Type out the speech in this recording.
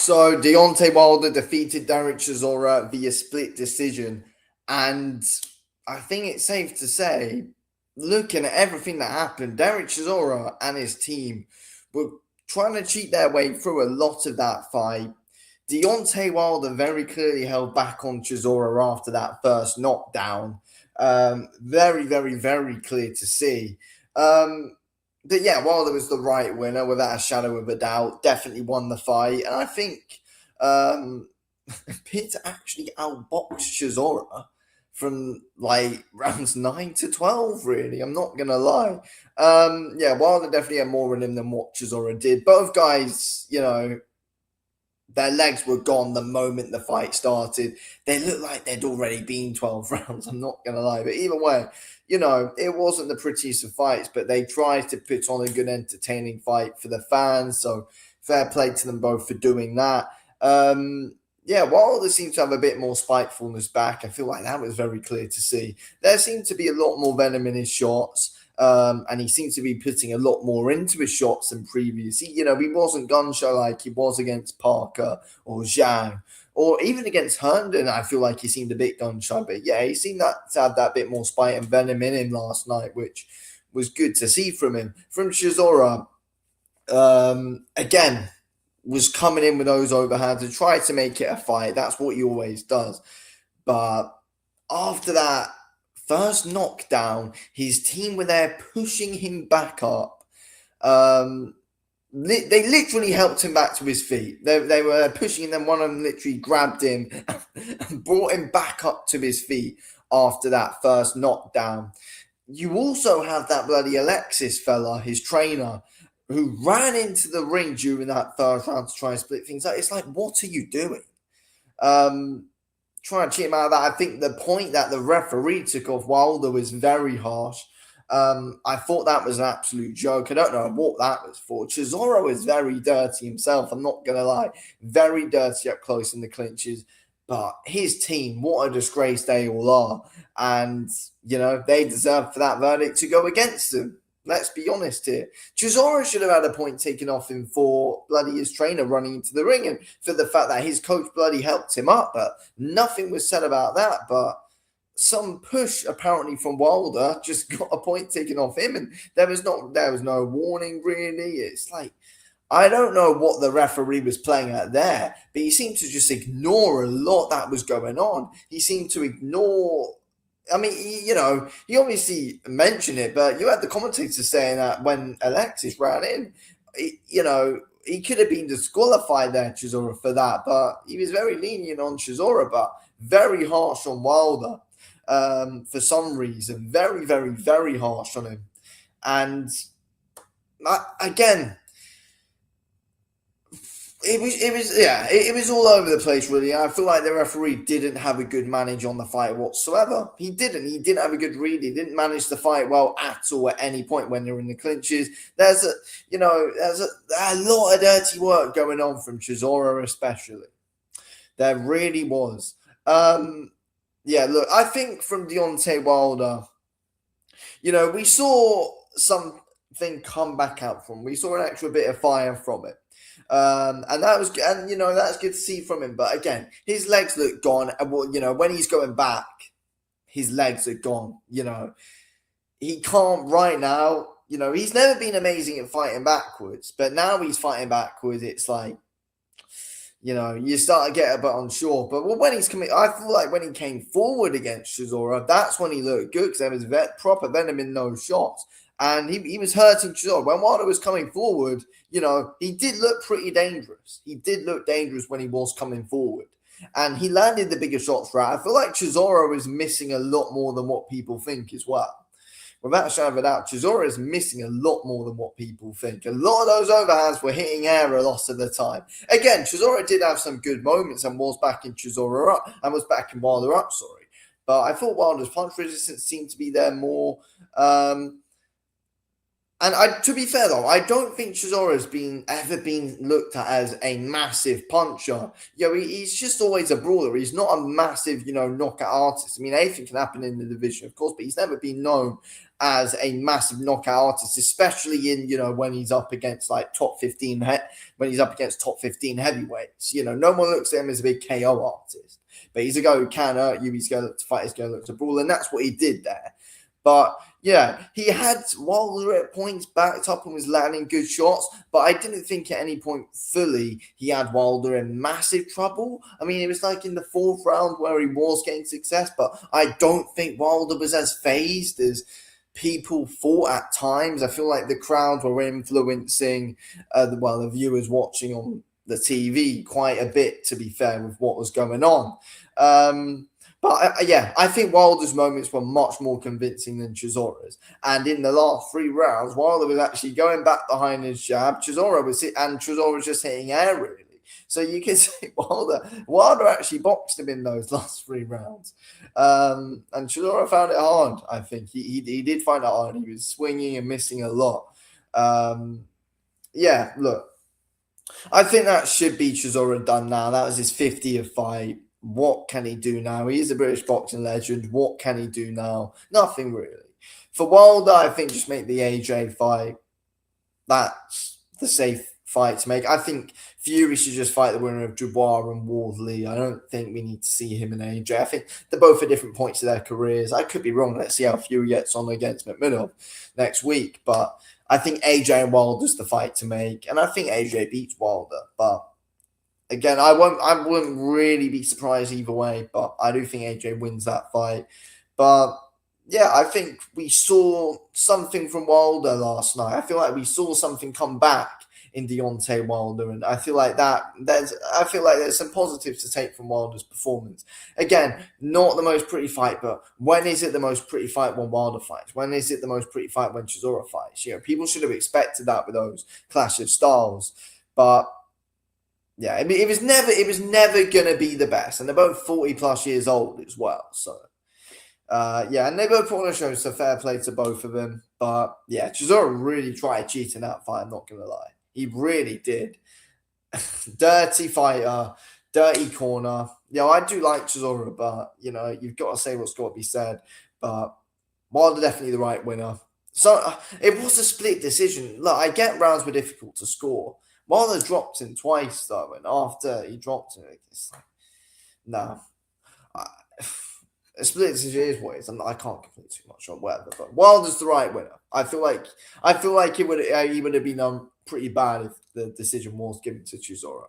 So Deontay Wilder defeated Derek Chisora via split decision, and I think it's safe to say, looking at everything that happened, Derek Chisora and his team were trying to cheat their way through a lot of that fight. Deontay Wilder very clearly held back on Chisora after that first knockdown. Very, very, very clear to see. But yeah, Wilder was the right winner without a shadow of a doubt. Definitely won the fight, and I think um, Pitt actually outboxed Chisora from like rounds 9 to 12. Really, I'm not gonna lie. Yeah, Wilder definitely had more in him than what Chisora did. Both guys, their legs were gone the moment the fight started. They looked like they'd already been 12 rounds, I'm not going to lie. But either way, it wasn't the prettiest of fights, but they tried to put on a good, entertaining fight for the fans. So fair play to them both for doing that. Yeah, Wilder seemed to have a bit more spitefulness back. I feel like that was very clear to see. There seemed to be a lot more venom in his shots. And he seems to be putting a lot more into his shots than previously. He wasn't gun shy like he was against Parker or Zhang or even against Herndon. I feel like he seemed a bit gun shy, but yeah, he seemed to have that bit more spite and venom in him last night, which was good to see from him. From Chisora, again, was coming in with those overhands and tried to make it a fight. That's what he always does. But after that first knockdown, his team were there pushing him back up. They literally helped him back to his feet. They were pushing him, then one of them literally grabbed him and brought him back up to his feet after that first knockdown. You also have that bloody Alexis fella, his trainer, who ran into the ring during that first round to try and split things up. It's like, what are you doing? Trying to cheat him out of that. I think the point that the referee took off Wilder was very harsh. I thought that was an absolute joke. I don't know what that was for. Chisora is very dirty himself. I'm not going to lie. Very dirty up close in the clinches. But his team, what a disgrace they all are. And, they deserve for that verdict to go against them. Let's be honest here. Chisora should have had a point taken off him for bloody his trainer running into the ring and for the fact that his coach bloody helped him up. But nothing was said about that. But some push apparently from Wilder just got a point taken off him, and there was no warning really. It's like, I don't know what the referee was playing at there, but he seemed to just ignore a lot that was going on. He seemed to ignore. I mean, he obviously mentioned it, but you had the commentators saying that when Alexis ran in, he could have been disqualified there, Chisora, for that, but he was very lenient on Chisora, but very harsh on Wilder for some reason. Very, very, very harsh on him. And again, it was all over the place really. I feel like the referee didn't have a good manage on the fight whatsoever. He didn't have a good read. He didn't manage the fight well at all at any point when they're in the clinches. There's a lot of dirty work going on from Chisora especially. There really was. Yeah, look, I think from Deontay Wilder, we saw something come back out from him. We saw an actual bit of fire from it. And that was, and that's good to see from him. But again, his legs look gone. And when he's going back, his legs are gone. He can't right now. He's never been amazing at fighting backwards, but now he's fighting backwards. It's like, you start to get a bit unsure. But when he's coming, I feel like when he came forward against Chisora, that's when he looked good because there was proper venom in those shots. And he was hurting Chisora. When Wilder was coming forward, he did look pretty dangerous. He did look dangerous when he was coming forward. And he landed the bigger shots right. I feel like Chisora was missing a lot more than what people think as well. Without a shadow of a doubt, Chisora is missing a lot more than what people think. A lot of those overhands were hitting air a lot of the time. Again, Chisora did have some good moments and was backing Chisora up and was backing Wilder up, sorry. But I thought Wilder's punch resistance seemed to be there more. And to be fair though, I don't think Chisora's ever been looked at as a massive puncher. He's just always a brawler. He's not a massive, knockout artist. I mean, anything can happen in the division, of course, but he's never been known as a massive knockout artist, especially in when he's up against like when he's up against top 15 heavyweights. No one looks at him as a big KO artist, but he's a guy who can hurt you. He's going to fight. He's going to look to brawl, and that's what he did there. But yeah, he had Wilder at points backed up and was landing good shots, but I didn't think at any point fully he had Wilder in massive trouble. I mean, it was like in the fourth round where he was getting success, but I don't think Wilder was as phased as people thought at times. I feel like the crowd were influencing the viewers watching on the TV quite a bit, to be fair, with what was going on. But I think Wilder's moments were much more convincing than Chisora's. And in the last three rounds, Wilder was actually going back behind his jab. Chisora was just hitting air, really. So you can say Wilder actually boxed him in those last three rounds. And Chisora found it hard, I think. He did find it hard. He was swinging and missing a lot. Look, I think that should be Chisora done now. That was his 50th fight. What can he do now? He's a British boxing legend. What can he do now? Nothing really. For Wilder, I think just make the AJ fight. That's the safe fight to make. I think Fury should just fight the winner of Dubois and Wardley. I don't think we need to see him and AJ. I think they're both at different points of their careers. I could be wrong. Let's see how Fury gets on against McMillan next week. But I think AJ and Wilder's the fight to make. And I think AJ beats Wilder. But again, I wouldn't really be surprised either way, but I do think AJ wins that fight. But yeah, I think we saw something from Wilder last night. I feel like we saw something come back in Deontay Wilder, and I feel like there's some positives to take from Wilder's performance. Again, not the most pretty fight, but when is it the most pretty fight when Wilder fights? When is it the most pretty fight when Chisora fights? People should have expected that with those clash of styles, but yeah, I mean, it was never gonna be the best, and they're both 40 plus years old as well. So, and they both put on a show, so fair play to both of them. But yeah, Chisora really tried cheating that fight. I'm not gonna lie, he really did. Dirty fighter, dirty corner. I do like Chisora, but you've got to say what's got to be said. But Wilder definitely the right winner. So it was a split decision. Look, I get rounds were difficult to score. Wilder dropped him twice though, and after he dropped him, it's like, no. A split decision is what it is. I can't complain too much on whatever, but Wilder's the right winner. I feel like he would have been pretty bad if the decision was given to Chisora.